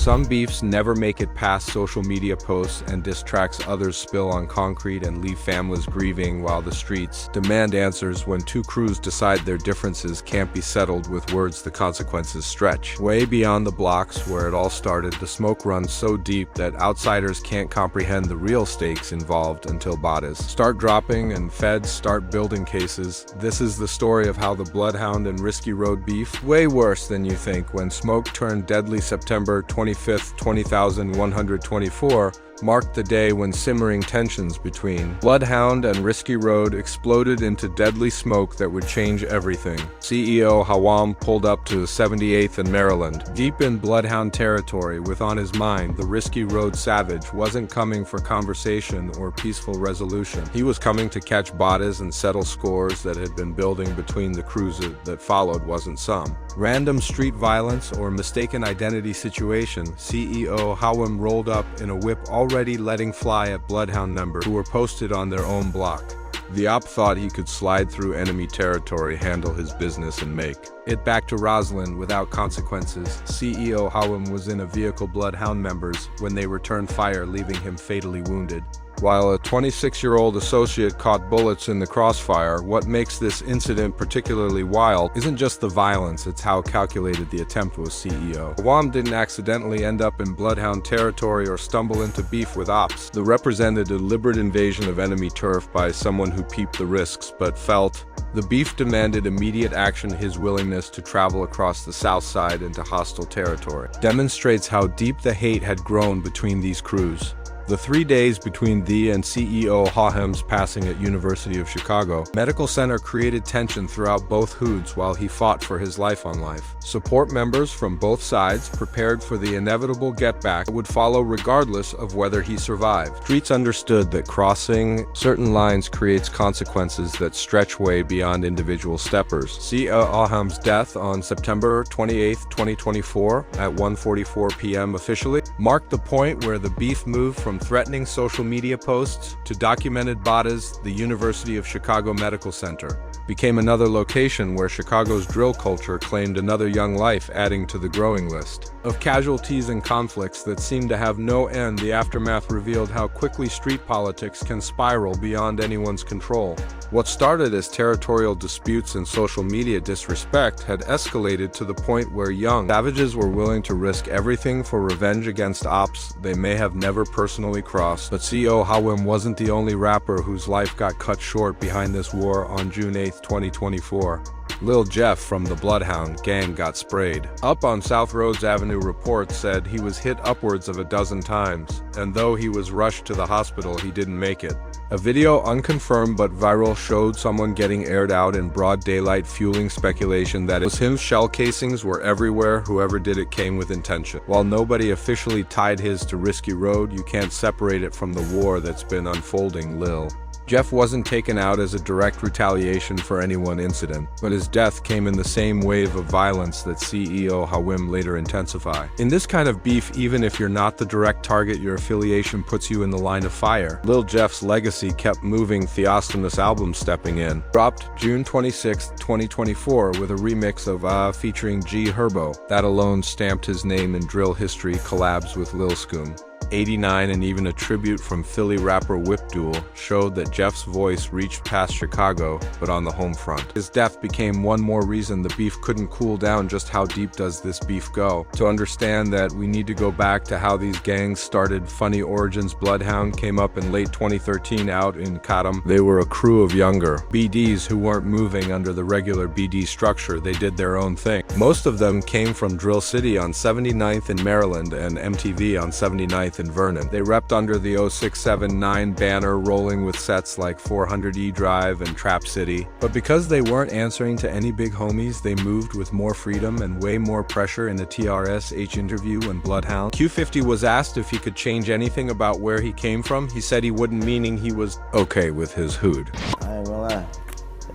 Some beefs never make it past social media posts and diss tracks, others spill on concrete and leave families grieving while the streets demand answers when two crews decide their differences can't be settled with words. The consequences stretch way beyond the blocks where it all started. The smoke runs so deep that outsiders can't comprehend the real stakes involved until bodies start dropping and feds start building cases. This is the story of how the Bloodhound and Risky Road beef, way worse than you think, when smoke turned deadly. September 25th, 20,124, marked the day when simmering tensions between Bloodhound and Risky Road exploded into deadly smoke that would change everything. CEO Hawam pulled up to 78th and Maryland, deep in Bloodhound territory, with on his mind the Risky Road savage wasn't coming for conversation or peaceful resolution. He was coming to catch bodies and settle scores that had been building between the crews that followed. Wasn't some random street violence or mistaken identity situation. CEO Hawam rolled up in a whip, already letting fly at Bloodhound members who were posted on their own block. The op thought he could slide through enemy territory, handle his business, and make it back to Roslyn without consequences. CEO Hawam was in a vehicle Bloodhound members when they returned fire, leaving him fatally wounded, while a 26-year-old associate caught bullets in the crossfire. What makes this incident particularly wild isn't just the violence, it's how calculated the attempt was. CEO Hawam didn't accidentally end up in Bloodhound territory or stumble into beef with ops. The represented a deliberate invasion of enemy turf by someone who peeped the risks but felt the beef demanded immediate action. His willingness to travel across the south side into hostile territory demonstrates how deep the hate had grown between these crews. The 3 days between the and CEO Hawam's passing at University of Chicago Medical Center created tension throughout both hoods while he fought for his life on life. Support members from both sides prepared for the inevitable get-back that would follow regardless of whether he survived. Streets understood that crossing certain lines creates consequences that stretch way beyond individual steppers. CEO Hawam's death on September 28, 2024 at 1:44 p.m. officially marked the point where the beef moved from threatening social media posts to documented bodies. The University of Chicago Medical Center became another location where Chicago's drill culture claimed another young life, adding to the growing list of casualties and conflicts that seemed to have no end. The aftermath revealed how quickly street politics can spiral beyond anyone's control. What started as territorial disputes and social media disrespect had escalated to the point where young savages were willing to risk everything for revenge against ops they may have never personally crossed. But CEO Hawam wasn't the only rapper whose life got cut short behind this war. On June 8, 2024, Lil Jeff from the Bloodhound gang got sprayed up on South Rhodes Avenue. Reports said he was hit upwards of a dozen times, and though he was rushed to the hospital, he didn't make it. A video, unconfirmed but viral, showed someone getting aired out in broad daylight, fueling speculation that it was him. Shell casings were everywhere. Whoever did it came with intention. While nobody officially tied his to Risky Road, you can't separate it from the war that's been unfolding. Lil Jeff wasn't taken out as a direct retaliation for any one incident, but his death came in the same wave of violence that CEO Hawam later intensified. In this kind of beef, even if you're not the direct target, your affiliation puts you in the line of fire. Lil Jeff's legacy kept moving. Theostonous album Stepping In dropped June 26, 2024 with a remix of featuring G Herbo. That alone stamped his name in drill history. Collabs with Lil Scoom, 89, and even a tribute from Philly rapper Whip Duel showed that Jeff's voice reached past Chicago, but on the home front. His death became one more reason the beef couldn't cool down. Just how deep does this beef go? To understand that, we need to go back to how these gangs started. Funny origins. Bloodhound came up in late 2013 out in Chatham. They were a crew of younger BDs who weren't moving under the regular BD structure. They did their own thing. Most of them came from Drill City on 79th in Maryland and MTV on 79th in Vernon. They repped under the 0679 banner, rolling with sets like 400E Drive and Trap City. But because they weren't answering to any big homies, they moved with more freedom and way more pressure. In a TRS-H interview when Bloodhound Q50 was asked if he could change anything about where he came from, he said he wouldn't, meaning he was okay with his hood. I ain't gonna lie,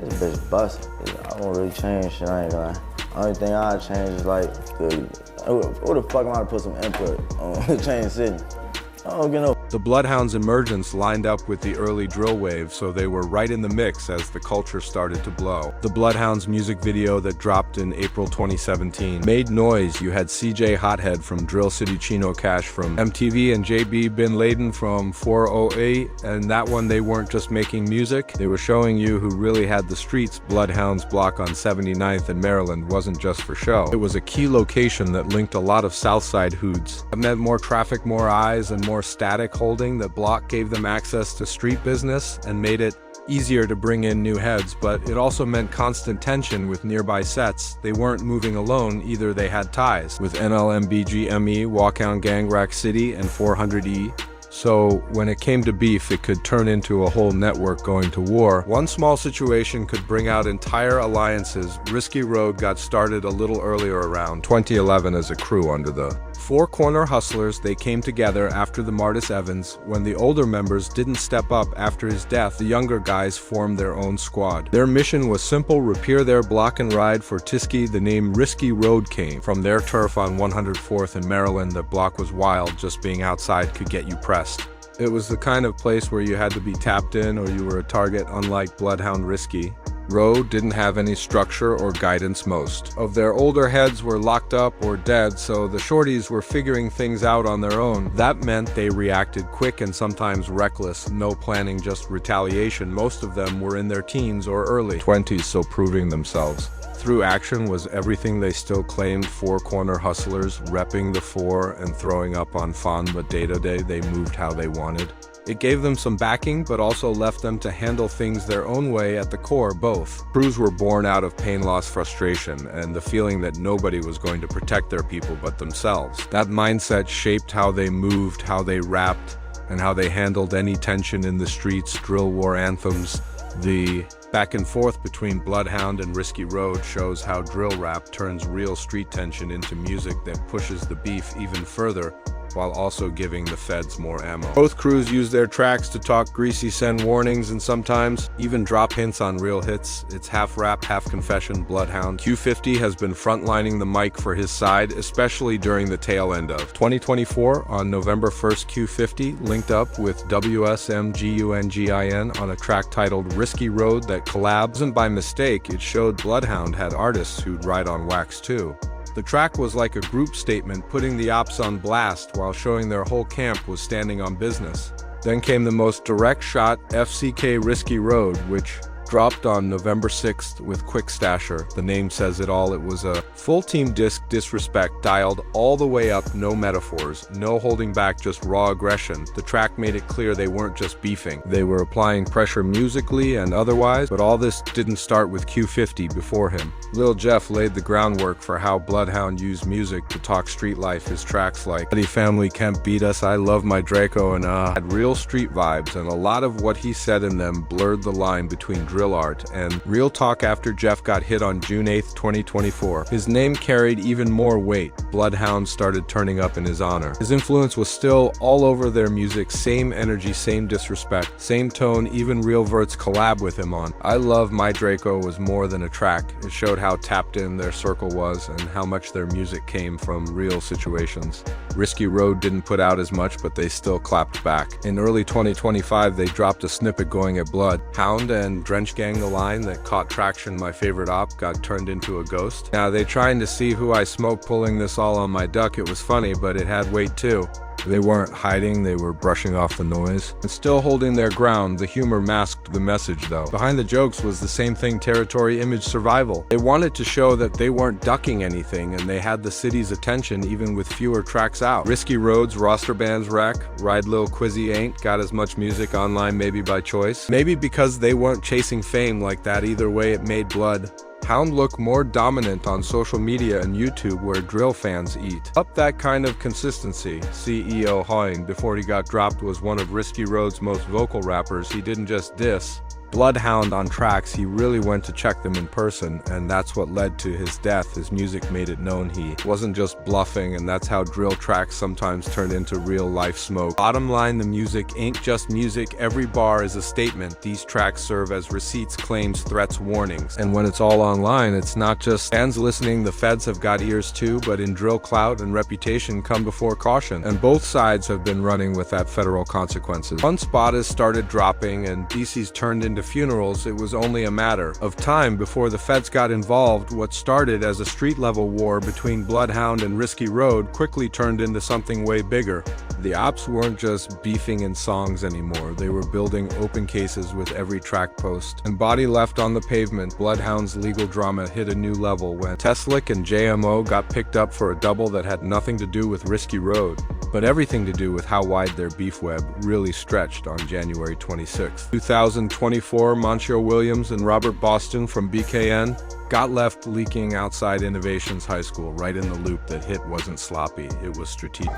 this bitch bustin'. I won't really change shit, I ain't gonna lie. Only thing I change is like, who the fuck am I to put some input on Chain City? I don't get no. The Bloodhound's emergence lined up with the early drill wave, so they were right in the mix as the culture started to blow. The Bloodhound's music video that dropped in April 2017 made noise. You had CJ Hothead from Drill City Chino Cash from MTV and JB Bin Laden from 408, and that one they weren't just making music, they were showing you who really had the streets. Bloodhound's block on 79th in Maryland wasn't just for show. It was a key location that linked a lot of Southside hoods. It meant more traffic, more eyes, and more static holding. The block gave them access to street business and made it easier to bring in new heads, but it also meant constant tension with nearby sets. They weren't moving alone either, they had ties with NLMBGME, Walkhound Gang, Rack City, and 400E. So when it came to beef, it could turn into a whole network going to war. One small situation could bring out entire alliances. Risky Road got started a little earlier, around 2011, as a crew under the Four Corner Hustlers. They came together after the Martis Evans. When the older members didn't step up after his death, the younger guys formed their own squad. Their mission was simple: repair their block and ride for Tiski. The name Risky Road came from their turf on 104th in Maryland. The block was wild, just being outside could get you pressed. It was the kind of place where you had to be tapped in or you were a target, unlike Bloodhound. Risky Road didn't have any structure or guidance. Most of their older heads were locked up or dead, so the shorties were figuring things out on their own. That meant they reacted quick and sometimes reckless. No planning, just retaliation. Most of them were in their teens or early 20s, so proving themselves through action was everything they still claimed. Four Corner Hustlers, repping the four and throwing up on fun, but day-to-day they moved how they wanted. It gave them some backing, but also left them to handle things their own way. At the core, both crews were born out of pain, loss, frustration, and the feeling that nobody was going to protect their people but themselves. That mindset shaped how they moved, how they rapped, and how they handled any tension in the streets. Drill war anthems, the back and forth between Bloodhound and Risky Road shows how drill rap turns real street tension into music that pushes the beef even further, while also giving the feds more ammo. Both crews use their tracks to talk greasy, send warnings, and sometimes even drop hints on real hits. It's half rap, half confession. Bloodhound Q50 has been frontlining the mic for his side, especially during the tail end of 2024. On November 1st, Q50 linked up with WSMGUNGIN on a track titled Risky Road that collabs, and by mistake, it showed Bloodhound had artists who'd ride on wax too. The track was like a group statement, putting the ops on blast while showing their whole camp was standing on business. Then came the most direct shot, FCK Risky Road, which dropped on November 6th with Quick Stasher. The name says it all. It was a full team disc disrespect, dialed all the way up, no metaphors, no holding back, just raw aggression. The track made it clear they weren't just beefing. They were applying pressure musically and otherwise, but all this didn't start with Q50 before him. Lil Jeff laid the groundwork for how Bloodhound used music to talk street life. His tracks like Buddy Family Can't Beat Us, I Love My Draco, and had real street vibes, and a lot of what he said in them blurred the line between drill art and real talk. After Jeff got hit on June 8th, 2024, his name carried even more weight. Bloodhound started turning up in his honor. His influence was still all over their music, same energy, same disrespect, same tone. Even Real Vert's collab with him on I Love My Draco was more than a track. It showed how tapped in their circle was and how much their music came from real situations. Risky Road didn't put out as much, but they still clapped back. In early 2025, they dropped a snippet going at Bloodhound and Drench Gang. The line that caught traction, my favorite op, got turned into a ghost. Now they trying to see who I smoke, pulling this all on my duck. It was funny, but it had weight too. They weren't hiding, they were brushing off the noise and still holding their ground. The humor masked the message though. Behind the jokes was the same thing: territory, image, survival. They wanted to show that they weren't ducking anything and they had the city's attention even with fewer tracks out. Risky Roads roster bands wreck. Ride Lil Quizzy ain't got as much music online, maybe by choice. Maybe because they weren't chasing fame like that. Either way, it made Bloodhound look more dominant on social media and YouTube, where drill fans eat up that kind of consistency. CEO Hoying, before he got dropped, was one of Risky Road's most vocal rappers. He didn't just diss, Bloodhound on tracks, he really went to check them in person, and that's what led to his death. His music made it known he wasn't just bluffing, and that's how drill tracks sometimes turned into real-life smoke. Bottom line, the music ain't just music. Every bar is a statement. These tracks serve as receipts, claims, threats, warnings. And when it's all online, it's not just fans listening. The feds have got ears too, but in drill, clout and reputation come before caution. And both sides have been running with that federal consequences. Once spotters started dropping and DC's turned into funerals, it was only a matter of time before the feds got involved. What started as a street-level war between Bloodhound and Risky Road quickly turned into something way bigger. The ops weren't just beefing in songs anymore, they were building open cases with every track post. And body left on the pavement, Bloodhound's legal drama hit a new level when Teslick and JMO got picked up for a double that had nothing to do with Risky Road, but everything to do with how wide their beef web really stretched. On January 26, 2024, Moncho Williams and Robert Boston from BKN got left leaking outside Innovations High School, right in the loop. That hit wasn't sloppy, it was strategic.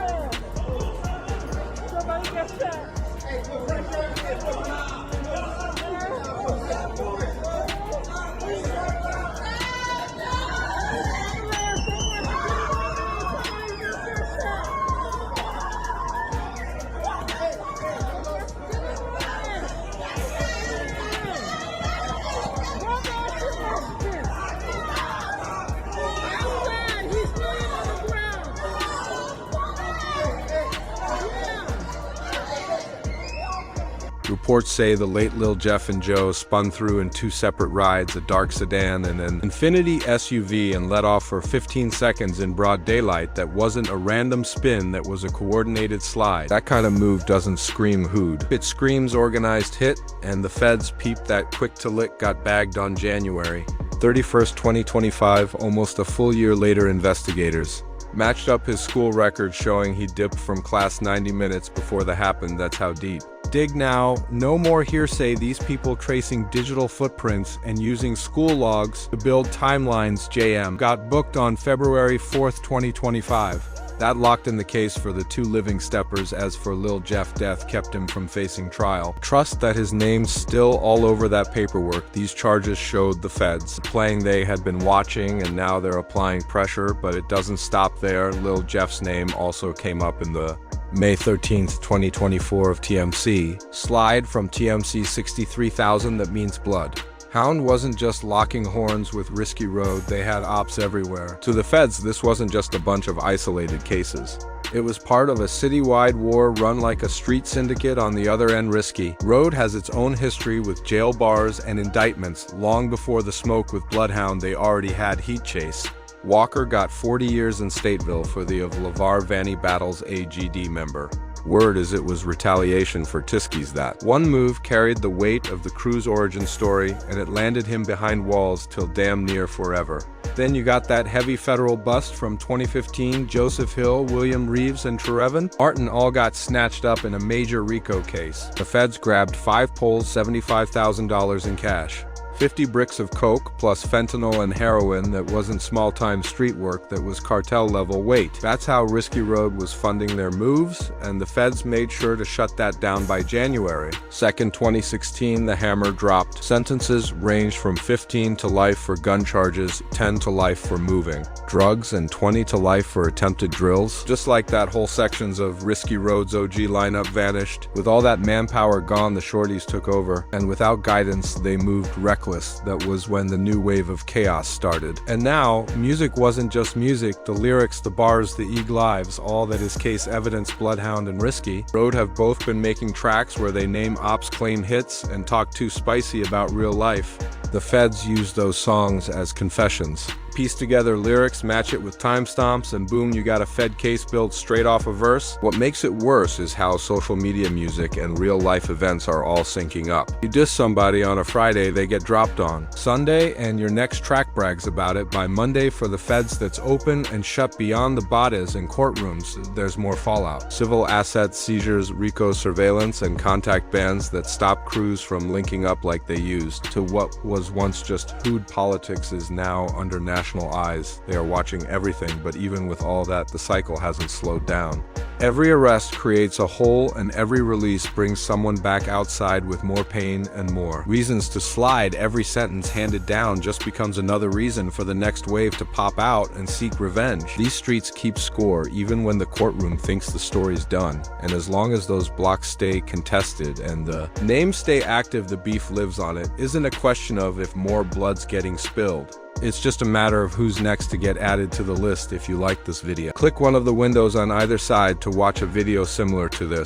Reports say the late Lil Jeff and Joe spun through in two separate rides, a dark sedan and an Infiniti SUV, and let off for 15 seconds in broad daylight. That wasn't a random spin, that was a coordinated slide. That kind of move doesn't scream hood. It screams organized hit, and the feds peeped that quick to lick. Got bagged on January 31st, 2025, almost a full year later. Investigators matched up his school record showing he dipped from class 90 minutes before that happened. That's how deep. Dig now, no more hearsay. These people tracing digital footprints and using school logs to build timelines. JM got booked on February 4th, 2025. That locked in the case for the two living steppers. As for Lil Jeff, death kept him from facing trial. Trust that his name's still all over that paperwork. These charges showed the feds playing they had been watching, and now they're applying pressure, but it doesn't stop there. Lil Jeff's name also came up in the May 13th, 2024 of TMC slide from TMC 63,000 that means blood. Hound wasn't just locking horns with Risky Road, they had ops everywhere. To the feds, this wasn't just a bunch of isolated cases. It was part of a citywide war run like a street syndicate. On the other end, Risky Road has its own history with jail bars and indictments. Long before the smoke with Bloodhound, they already had heat chase. Walker got 40 years in Stateville for the of LeVar Vanny Battles AGD member. Word is it was retaliation for Tiskies. That one move carried the weight of the crew's origin story, and it landed him behind walls till damn near forever. Then you got that heavy federal bust from 2015, Joseph Hill, William Reeves, and Trevin Martin all got snatched up in a major RICO case. The feds grabbed 5 poles, $75,000 in cash. 50 bricks of coke plus fentanyl and heroin. That wasn't small-time street work, that was cartel-level weight. That's how Risky Road was funding their moves, and the feds made sure to shut that down by January 2nd, 2016. The hammer dropped. Sentences ranged from 15 to life for gun charges, 10 to life for moving drugs, and 20 to life for attempted drills. Just like that, whole sections of Risky Road's OG lineup vanished. With all that manpower gone, the shorties took over, and without guidance, they moved reckless. That was when the new wave of chaos started. And now, music wasn't just music. The lyrics, the bars, the lives, all that is case evidence. Bloodhound and Risky Road have both been making tracks where they name ops, claim hits, and talk too spicy about real life. The feds use those songs as confessions. Piece together lyrics, match it with timestamps, and boom, you got a fed case built straight off a verse. What makes it worse is how social media music and real life events are all syncing up. You diss somebody on a Friday, they get dropped on Sunday, and your next track brags about it. By Monday, for the feds, that's open and shut beyond the bodies and courtrooms, there's more fallout. Civil asset seizures, RICO surveillance, and contact bans that stop crews from linking up like they used to. What was once just hood politics is now under national eyes. They are watching everything, but even with all that, the cycle hasn't slowed down. Every arrest creates a hole, and every release brings someone back outside with more pain and more reasons to slide. Every sentence handed down just becomes another reason for the next wave to pop out and seek revenge. These streets keep score even when the courtroom thinks the story's done. And as long as those blocks stay contested and the names stay active, the beef lives on. It isn't a question of if more blood's getting spilled. It's just a matter of who's next to get added to the list. If you like this video, click one of the windows on either side to watch a video similar to this.